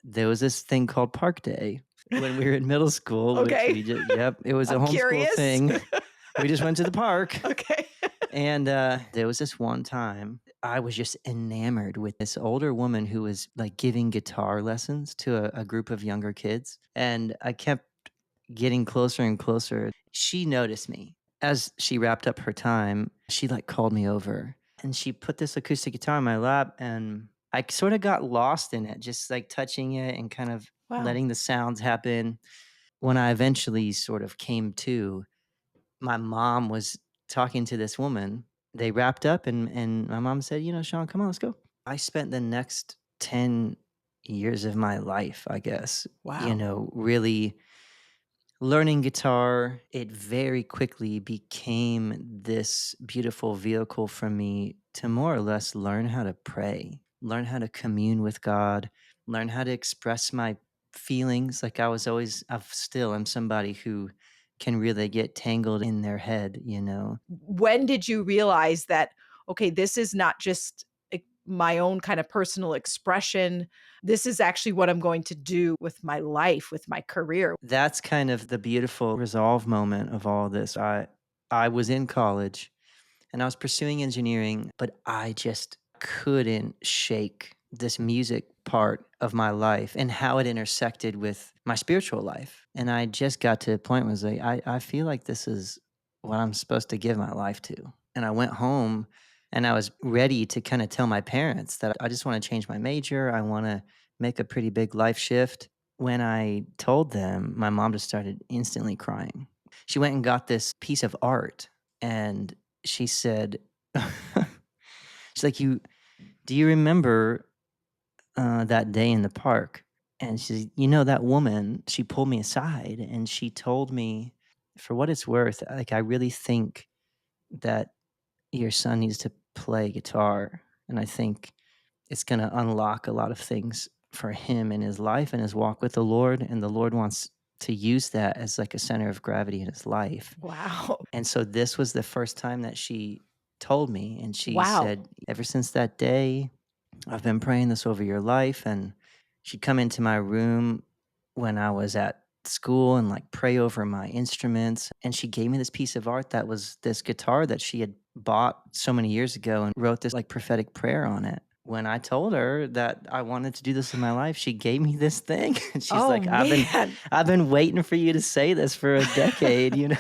there was this thing called Park Day when we were in middle school, which Okay. we just, yep, it was a I'm homeschool curious. thing. We just went to the park. Okay. And there was this one time I was just enamored with this older woman who was like giving guitar lessons to a group of younger kids. And I kept getting closer and closer. She noticed me. As she wrapped up her time, she like called me over and she put this acoustic guitar in my lap and I sort of got lost in it, just like touching it and kind of Wow. letting the sounds happen. When I eventually sort of came to, my mom was talking to this woman. They wrapped up and my mom said, Sean, come on, let's go. I spent the next 10 years of my life, I guess, Wow. really learning guitar. It very quickly became this beautiful vehicle for me to more or less learn how to pray, learn how to commune with God, learn how to express my feelings. Like I still am somebody who can really get tangled in their head. When did you realize that, okay, this is not just my own kind of personal expression? This is actually what I'm going to do with my life, with my career. That's kind of the beautiful resolve moment of all this. I was in college and I was pursuing engineering, but I just couldn't shake this music part of my life and how it intersected with my spiritual life. And I just got to a point where I was like, I feel like this is what I'm supposed to give my life to. And I went home and I was ready to kind of tell my parents that I just want to change my major. I want to make a pretty big life shift. When I told them, my mom just started instantly crying. She went and got this piece of art and she said, she's like, do you remember that day in the park? And she's, that woman, she pulled me aside and she told me, for what it's worth, like, I really think that your son needs to play guitar. And I think it's going to unlock a lot of things for him in his life and his walk with the Lord. And the Lord wants to use that as like a center of gravity in his life. Wow. And so this was the first time that she told me, and she Wow. said, ever since that day, I've been praying this over your life. And she'd come into my room when I was at school and like pray over my instruments. And she gave me this piece of art that was this guitar that she had bought so many years ago and wrote this like prophetic prayer on it. When I told her that I wanted to do this in my life, she gave me this thing. And she's Oh, like, man. I've been waiting for you to say this for a decade.